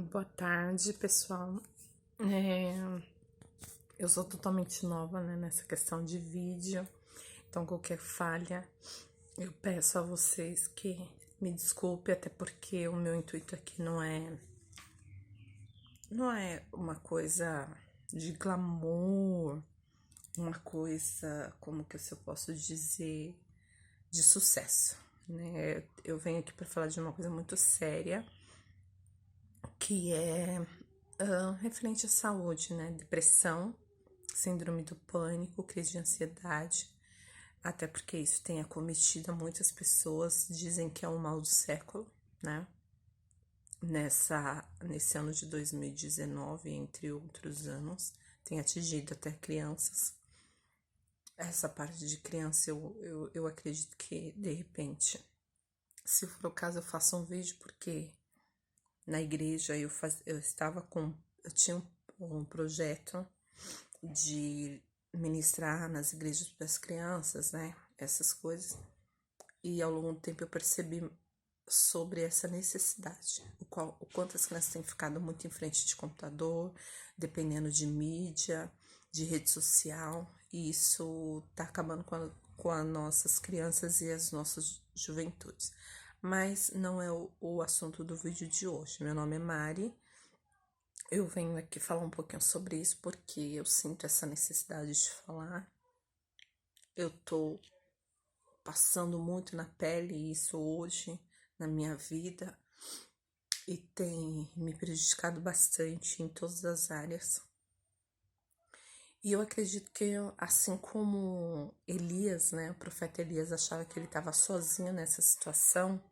Boa tarde, pessoal. É, eu sou totalmente nova, né, nessa questão de vídeo, então qualquer falha eu peço a vocês que me desculpe, até porque o meu intuito aqui não é uma coisa de glamour, uma coisa, como que eu posso dizer, de sucesso, né? Eu venho aqui para falar de uma coisa muito séria, que é referente à saúde, né? Depressão, síndrome do pânico, crise de ansiedade, até porque isso tem acometido muitas pessoas, dizem que é o mal do século, né? Nesse ano de 2019, entre outros anos, tem atingido até crianças. Essa parte de criança, eu acredito que, de repente, se for o caso, eu faça um vídeo, porque na igreja eu tinha um projeto de ministrar nas igrejas para as crianças, né? Essas coisas. E ao longo do tempo eu percebi sobre essa necessidade, o quanto as crianças têm ficado muito em frente de computador, dependendo de mídia, de rede social, e isso tá acabando com as nossas crianças e as nossas juventudes. Mas não é o assunto do vídeo de hoje. Meu nome é Mari. Eu venho aqui falar um pouquinho sobre isso porque eu sinto essa necessidade de falar. Eu tô passando muito na pele isso hoje, na minha vida, e tem me prejudicado bastante em todas as áreas. E eu acredito que, assim como Elias, né, o profeta Elias achava que ele estava sozinho nessa situação,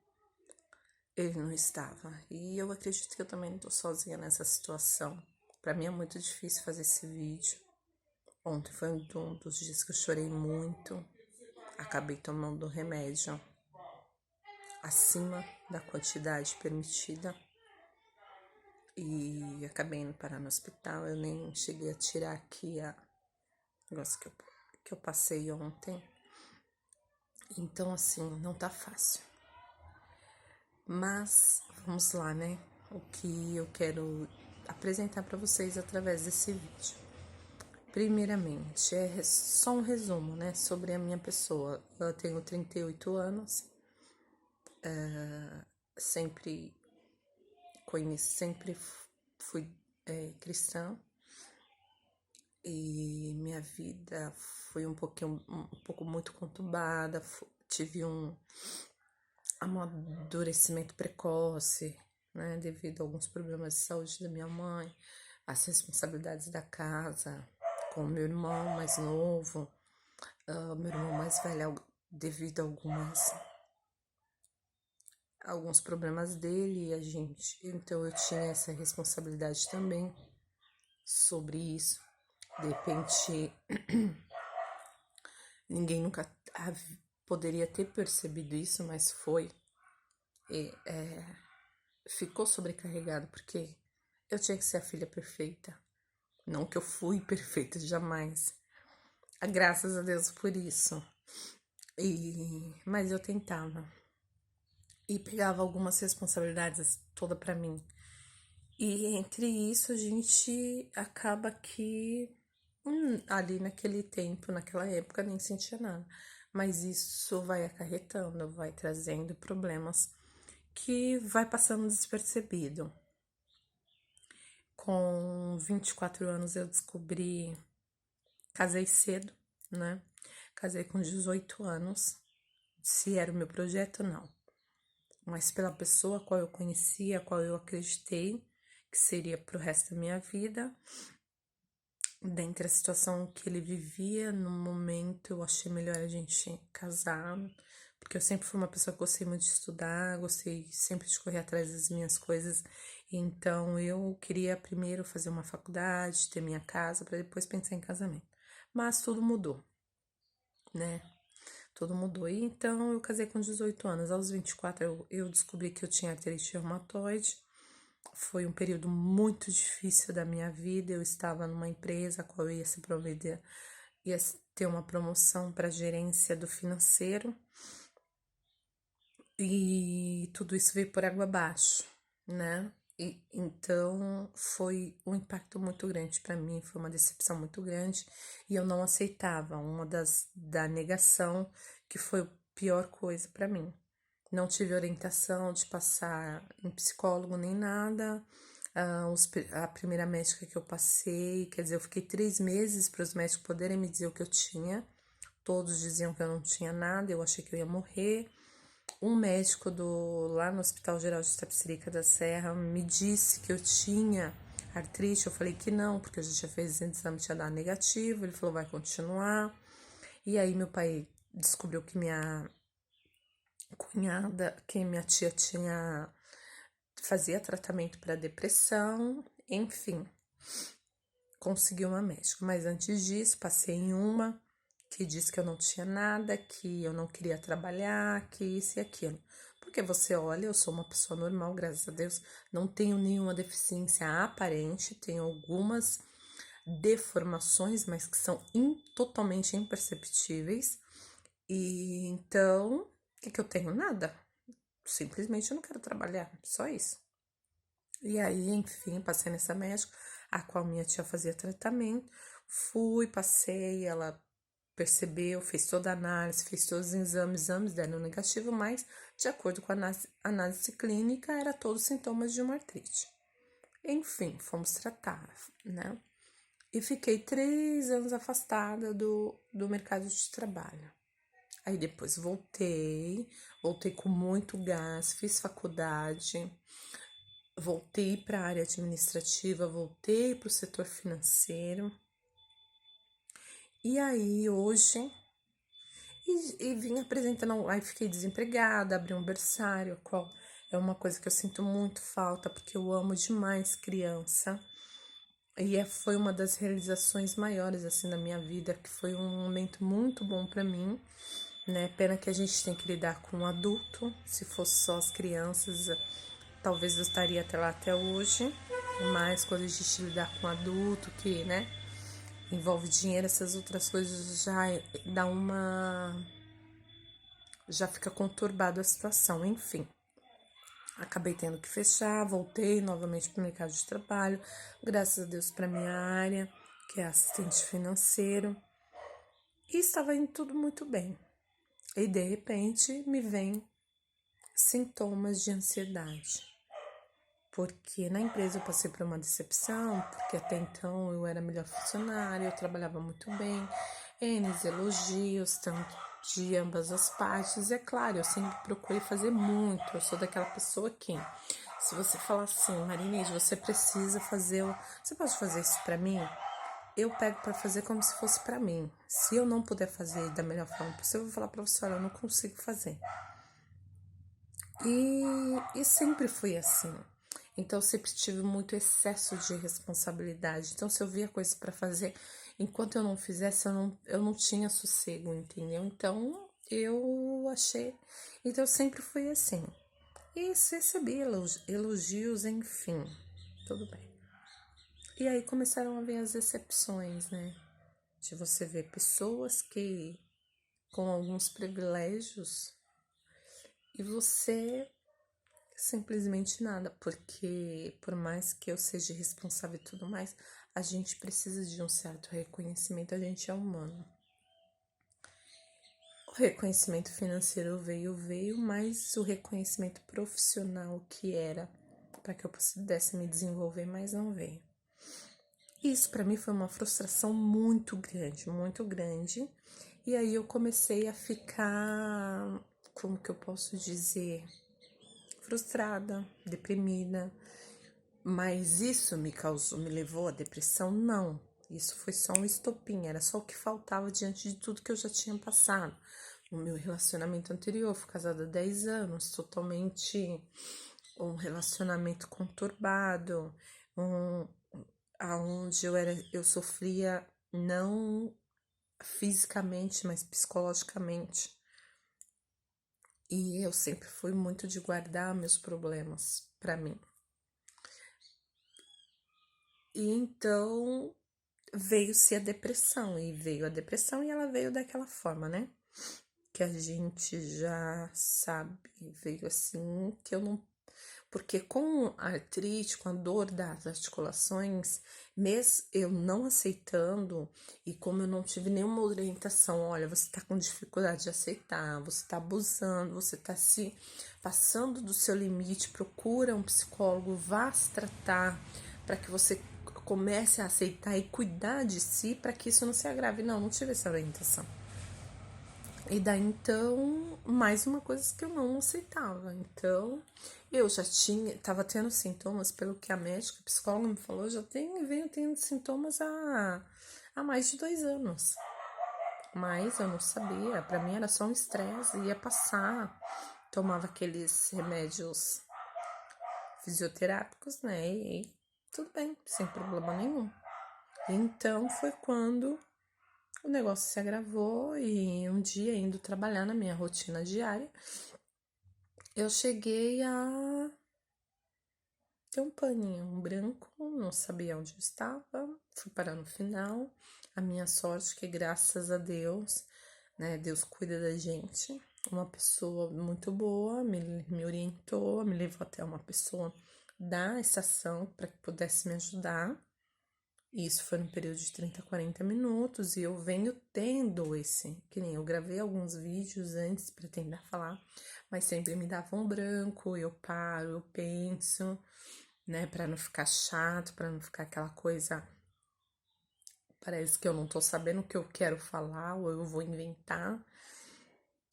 ele não estava. E eu acredito que eu também não estou sozinha nessa situação. Para mim é muito difícil fazer esse vídeo. Ontem foi um dos dias que eu chorei muito. Acabei tomando remédio acima da quantidade permitida e acabei indo parar no hospital. Eu nem cheguei a tirar aqui a negócio que eu passei ontem. Então, assim, não tá fácil. Mas vamos lá, né? O que eu quero apresentar para vocês através desse vídeo. Primeiramente, é só um resumo, né, sobre a minha pessoa. Eu tenho 38 anos, sempre sempre fui cristã, e minha vida foi um pouco muito conturbada. Tive um amadurecimento precoce, né, devido a alguns problemas de saúde da minha mãe, as responsabilidades da casa, com o meu irmão mais novo, meu irmão mais velho, devido a alguns problemas dele, então eu tinha essa responsabilidade também sobre isso. De repente, ninguém nunca poderia ter percebido isso, mas foi. Ficou sobrecarregado, porque eu tinha que ser a filha perfeita. Não que eu fui perfeita, jamais. Graças a Deus por isso. Mas eu tentava. E pegava algumas responsabilidades toda pra mim. E entre isso, a gente acaba que ali naquele tempo, naquela época, nem sentia nada. Mas isso vai acarretando, vai trazendo problemas que vai passando despercebido. Com 24 anos eu casei cedo, né? Casei com 18 anos. Se era o meu projeto, não. Mas pela pessoa a qual eu conhecia, a qual eu acreditei que seria pro resto da minha vida, dentre a situação que ele vivia, no momento eu achei melhor a gente casar, porque eu sempre fui uma pessoa que gostei muito de estudar, gostei sempre de correr atrás das minhas coisas, então eu queria primeiro fazer uma faculdade, ter minha casa, para depois pensar em casamento. Mas tudo mudou, né? Tudo mudou. E então eu casei com 18 anos. Aos 24 eu descobri que eu tinha artrite reumatoide. Foi um período muito difícil da minha vida. Eu estava numa empresa a qual eu ia ter uma promoção para gerência do financeiro. E tudo isso veio por água abaixo, né? Então foi um impacto muito grande para mim, foi uma decepção muito grande e eu não aceitava. Uma da negação que foi a pior coisa para mim. Não tive orientação de passar em psicólogo nem nada. A primeira médica que eu passei, quer dizer, eu fiquei 3 meses para os médicos poderem me dizer o que eu tinha. Todos diziam que eu não tinha nada, eu achei que eu ia morrer. Um médico lá no Hospital Geral de Itapecerica da Serra me disse que eu tinha artrite. Eu falei que não, porque eu já tinha feito exame, tinha dado negativo. Ele falou, vai continuar. E aí meu pai descobriu que minha cunhada, que minha tia fazia tratamento para depressão, enfim, consegui uma médica. Mas antes disso, passei em uma que disse que eu não tinha nada, que eu não queria trabalhar, que isso e aquilo. Porque você olha, eu sou uma pessoa normal, graças a Deus, não tenho nenhuma deficiência aparente, tenho algumas deformações, mas que são totalmente imperceptíveis. E então, o que eu tenho? Nada. Simplesmente eu não quero trabalhar, só isso. E aí, enfim, passei nessa médica, a qual minha tia fazia tratamento. Fui, passei, ela percebeu, fez toda a análise, fez todos os exames deram negativo, mas de acordo com a análise clínica, era todos sintomas de uma artrite. Enfim, fomos tratar, né? E fiquei 3 anos afastada do mercado de trabalho. Aí depois voltei com muito gás, fiz faculdade, voltei para a área administrativa, voltei para o setor financeiro. E aí hoje e vim apresentando, aí fiquei desempregada, abri um berçário, qual é uma coisa que eu sinto muito falta, porque eu amo demais criança. E foi uma das realizações maiores assim da minha vida, que foi um momento muito bom para mim, né? Pena que a gente tem que lidar com um adulto. Se fosse só as crianças, talvez eu estaria até lá até hoje. Mas quando a gente lidar com um adulto que, né, envolve dinheiro, essas outras coisas já fica conturbada a situação, enfim. Acabei tendo que fechar, voltei novamente para o mercado de trabalho, graças a Deus para minha área, que é assistente financeiro, e estava indo tudo muito bem. E de repente me vem sintomas de ansiedade, porque na empresa eu passei por uma decepção, porque até então eu era a melhor funcionária, eu trabalhava muito bem, N elogios, tanto de ambas as partes. E é claro, eu sempre procurei fazer muito, eu sou daquela pessoa que, se você falar assim, Marinês, você precisa fazer, você pode fazer isso pra mim? Eu pego pra fazer como se fosse pra mim. Se eu não puder fazer da melhor forma possível, eu vou falar pra você, olha, eu não consigo fazer. E sempre fui assim. Então, eu sempre tive muito excesso de responsabilidade. Então, se eu via coisa para fazer, enquanto eu não fizesse, eu não tinha sossego, entendeu? Então, eu achei. Então, eu sempre fui assim. E recebi elogios, enfim, tudo bem. E aí começaram a vir as decepções, né? De você ver pessoas que com alguns privilégios e você simplesmente nada, porque por mais que eu seja responsável e tudo mais, a gente precisa de um certo reconhecimento, a gente é humano. O reconhecimento financeiro veio, mas o reconhecimento profissional que era para que eu pudesse me desenvolver, mas não veio. Isso para mim foi uma frustração muito grande, muito grande. E aí eu comecei a ficar, como que eu posso dizer, frustrada, deprimida. Mas isso me levou à depressão? Não. Isso foi só um estopim, era só o que faltava diante de tudo que eu já tinha passado. O meu relacionamento anterior, fui casada há 10 anos, totalmente um relacionamento conturbado, aonde eu sofria não fisicamente, mas psicologicamente. E eu sempre fui muito de guardar meus problemas para mim. E então veio-se a depressão e ela veio daquela forma, né? Que a gente já sabe, veio assim, que eu não. Porque com a artrite, com a dor das articulações, mesmo eu não aceitando, e como eu não tive nenhuma orientação, olha, você tá com dificuldade de aceitar, você tá abusando, você tá se passando do seu limite, procura um psicólogo, vá se tratar, para que você comece a aceitar e cuidar de si, para que isso não se agrave. Não, não tive essa orientação. E daí, então, mais uma coisa que eu não aceitava. Então, eu já tava tendo sintomas, pelo que a médica, a psicóloga me falou, venho tendo sintomas há mais de 2 anos. Mas eu não sabia, pra mim era só um estresse, ia passar. Tomava aqueles remédios fisioterápicos, né? E tudo bem, sem problema nenhum. Então, foi quando o negócio se agravou e um dia, indo trabalhar na minha rotina diária, eu cheguei a ter um paninho branco, não sabia onde eu estava, fui parar no final. A minha sorte que, graças a Deus, né, Deus cuida da gente. Uma pessoa muito boa me orientou, me levou até uma pessoa da estação para que pudesse me ajudar. Isso foi no período de 30 a 40 minutos e eu venho tendo que nem eu gravei alguns vídeos antes para tentar falar, mas sempre me dava um branco, eu paro, eu penso, né, para não ficar chato, para não ficar aquela coisa, parece que eu não tô sabendo o que eu quero falar ou eu vou inventar.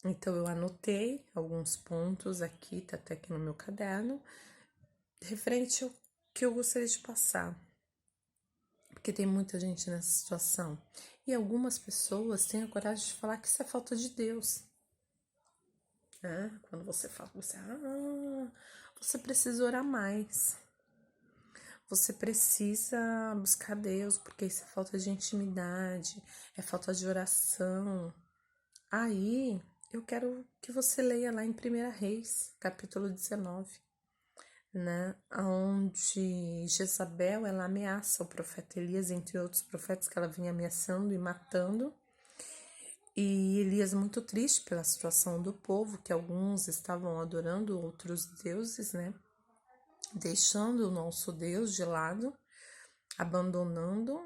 Então eu anotei alguns pontos aqui, tá até aqui no meu caderno, referente ao que eu gostaria de passar. Porque tem muita gente nessa situação. E algumas pessoas têm a coragem de falar que isso é falta de Deus. Né? Quando você fala, você precisa orar mais. Você precisa buscar Deus, porque isso é falta de intimidade, é falta de oração. Aí, eu quero que você leia lá em 1 Reis, capítulo 19. Né, onde Jezabel, ela ameaça o profeta Elias, entre outros profetas que ela vinha ameaçando e matando, e Elias muito triste pela situação do povo, que alguns estavam adorando outros deuses, né, deixando o nosso Deus de lado, abandonando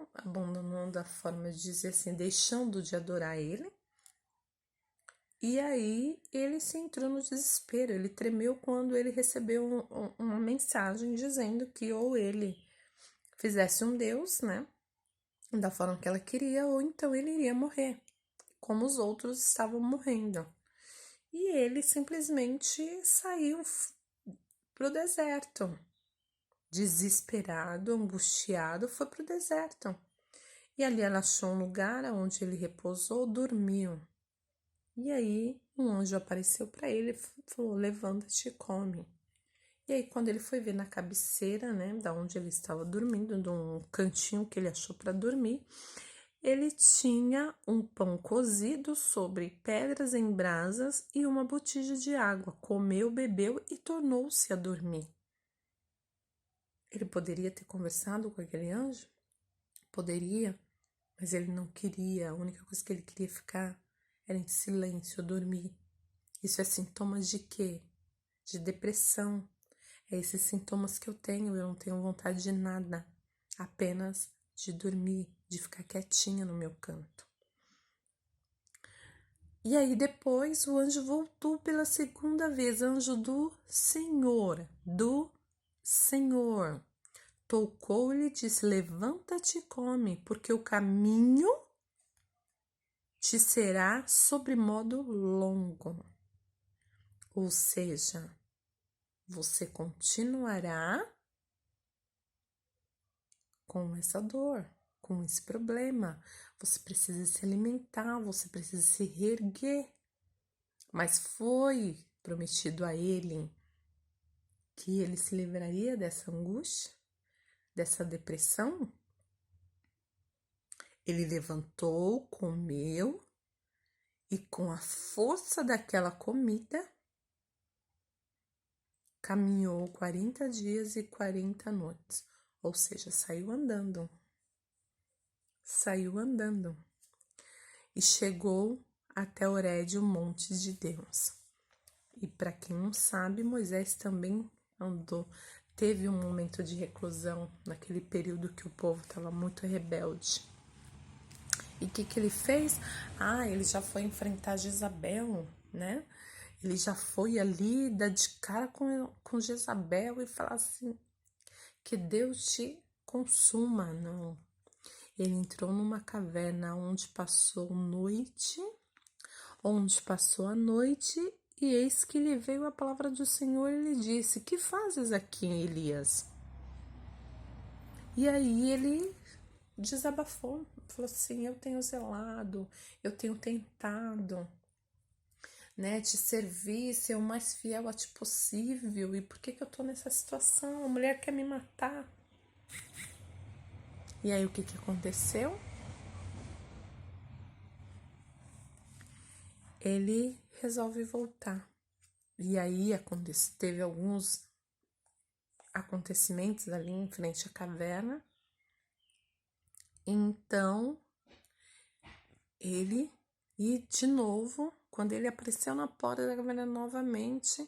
a forma de dizer assim, deixando de adorar ele. E aí ele se entrou no desespero, ele tremeu quando ele recebeu uma mensagem dizendo que ou ele fizesse um Deus, né, da forma que ela queria, ou então ele iria morrer, como os outros estavam morrendo. E ele simplesmente saiu pro deserto, desesperado, angustiado, foi pro deserto. E ali ela achou um lugar onde ele repousou, dormiu. E aí um anjo apareceu para ele e falou: levanta-te e come. E aí quando ele foi ver na cabeceira, né, da onde ele estava dormindo, de um cantinho que ele achou para dormir, ele tinha um pão cozido sobre pedras em brasas e uma botija de água. Comeu, bebeu e tornou-se a dormir. Ele poderia ter conversado com aquele anjo? Poderia, mas ele não queria. A única coisa que ele queria ficar era em silêncio, dormir. Isso é sintomas de quê? De depressão. É esses sintomas que eu não tenho vontade de nada, apenas de dormir, de ficar quietinha no meu canto. E aí depois o anjo voltou pela segunda vez, anjo do Senhor, tocou-lhe e disse: levanta-te e come, porque o caminho te será sobremodo longo. Ou seja, você continuará com essa dor, com esse problema. Você precisa se alimentar, você precisa se reerguer. Mas foi prometido a ele que ele se livraria dessa angústia, dessa depressão. Ele levantou, comeu e com a força daquela comida caminhou 40 dias e 40 noites. Ou seja, saiu andando e chegou até Horebe, o monte de Deus. E para quem não sabe, Moisés também andou, teve um momento de reclusão naquele período que o povo estava muito rebelde. E o que ele fez? Ele já foi enfrentar Jezabel, né? Ele já foi ali dar de cara com Jezabel e falar assim, que Deus te consuma, não. Ele entrou numa caverna onde passou a noite, e eis que lhe veio a palavra do Senhor e lhe disse, que fazes aqui, Elias? E aí ele desabafou, falou assim, eu tenho zelado, eu tenho tentado, né, te servir, ser o mais fiel a ti possível, e por que eu tô nessa situação? A mulher quer me matar. E aí o que aconteceu? Ele resolve voltar. E aí teve alguns acontecimentos ali em frente à caverna. Então, e de novo, quando ele apareceu na porta da caverna novamente,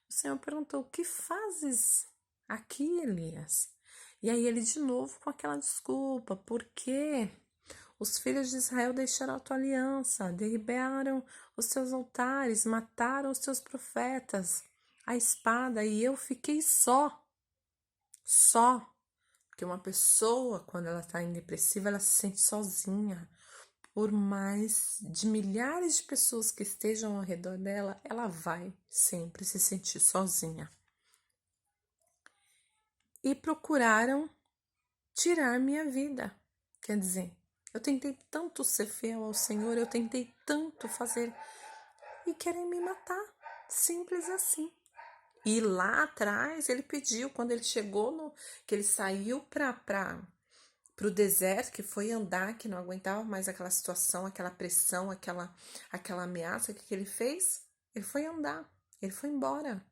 o Senhor perguntou, o que fazes aqui, Elias? E aí ele de novo com aquela desculpa, porque os filhos de Israel deixaram a tua aliança, derribaram os seus altares, mataram os teus profetas, a espada, e eu fiquei só. Porque uma pessoa, quando ela está em depressiva, ela se sente sozinha. Por mais de milhares de pessoas que estejam ao redor dela, ela vai sempre se sentir sozinha. E procuraram tirar minha vida. Quer dizer, eu tentei tanto ser fiel ao Senhor, eu tentei tanto fazer e querem me matar. Simples assim. E lá atrás ele pediu, quando ele chegou, que ele saiu para o deserto, que foi andar, que não aguentava mais aquela situação, aquela pressão, aquela ameaça, o que ele fez? Ele foi andar, ele foi embora.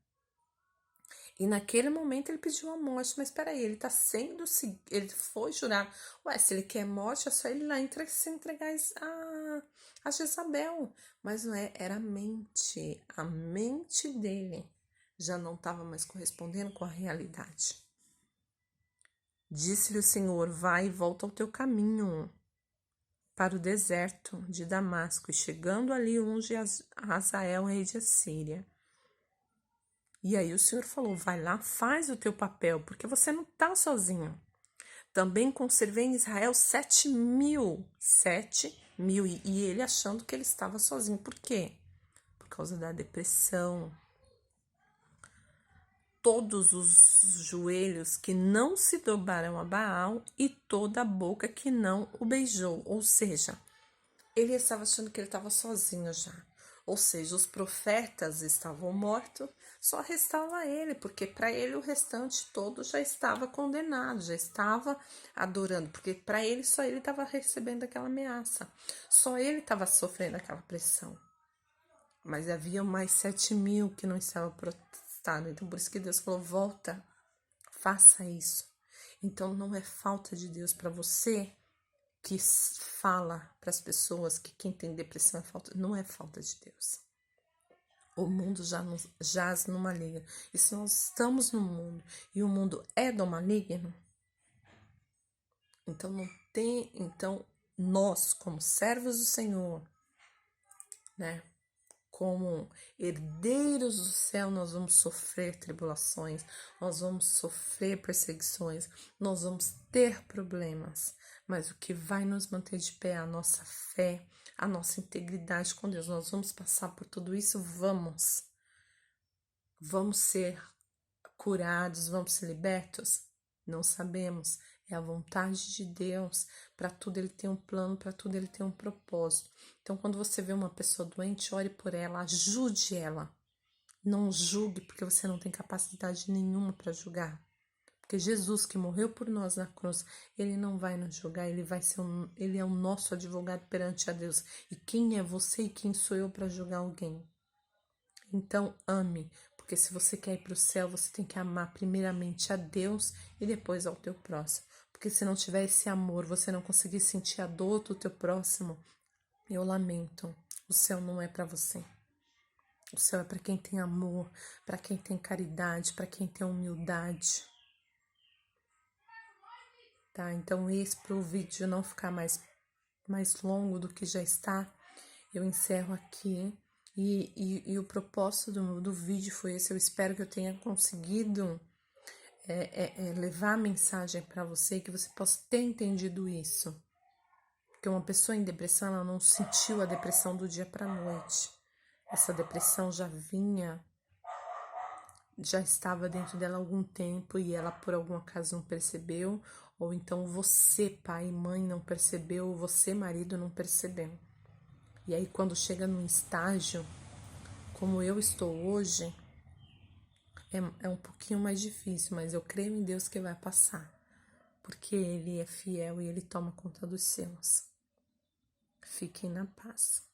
E naquele momento ele pediu a morte, mas peraí, ele ele foi jurar, se ele quer morte, é só ele lá se entregar a Jezabel. Mas não é, era a mente dele já não estava mais correspondendo com a realidade. Disse-lhe o Senhor, vai e volta ao teu caminho para o deserto de Damasco, e chegando ali unge Hazael, rei de Assíria. E aí o Senhor falou, vai lá, faz o teu papel, porque você não está sozinho. Também conservei em Israel 7.000, e ele achando que ele estava sozinho. Por quê? Por causa da depressão. Todos os joelhos que não se dobraram a Baal e toda a boca que não o beijou. Ou seja, ele estava achando que ele estava sozinho já. Ou seja, os profetas estavam mortos, só restava ele, porque para ele o restante todo já estava condenado, já estava adorando, porque para ele só ele estava recebendo aquela ameaça, só ele estava sofrendo aquela pressão. Mas havia mais 7.000 que não estavam protestados, então por isso que Deus falou, volta, faça isso. Então não é falta de Deus para você, que fala para as pessoas que quem tem depressão é falta, não é falta de Deus. O mundo já jaz no maligno. E se nós estamos no mundo e o mundo é do maligno, então nós, como servos do Senhor, né, como herdeiros do céu, nós vamos sofrer tribulações, nós vamos sofrer perseguições, nós vamos ter problemas, mas o que vai nos manter de pé é a nossa fé, a nossa integridade com Deus. Nós vamos passar por tudo isso, vamos ser curados, vamos ser libertos? Não sabemos. É a vontade de Deus. Para tudo ele tem um plano, para tudo ele tem um propósito. Então, quando você vê uma pessoa doente, ore por ela, ajude ela. Não julgue, porque você não tem capacidade nenhuma para julgar. Porque Jesus, que morreu por nós na cruz, ele não vai nos julgar, ele é o nosso advogado perante a Deus. E quem é você e quem sou eu para julgar alguém? Então, ame, porque se você quer ir para o céu, você tem que amar primeiramente a Deus e depois ao teu próximo. Porque se não tiver esse amor, você não conseguir sentir a dor do teu próximo, eu lamento, o céu não é para você. O céu é para quem tem amor, para quem tem caridade, para quem tem humildade. Tá? Então, para o vídeo não ficar mais longo do que já está, eu encerro aqui. E o propósito do vídeo foi esse. Eu espero que eu tenha conseguido levar a mensagem para você, que você possa ter entendido isso. Porque uma pessoa em depressão, ela não sentiu a depressão do dia para a noite. Essa depressão já estava dentro dela há algum tempo e ela por algum acaso não percebeu, ou então você, pai e mãe, não percebeu, ou você, marido, não percebeu. E aí quando chega num estágio como eu estou hoje, é um pouquinho mais difícil, mas eu creio em Deus que vai passar, porque Ele é fiel e Ele toma conta dos seus. Fiquem na paz.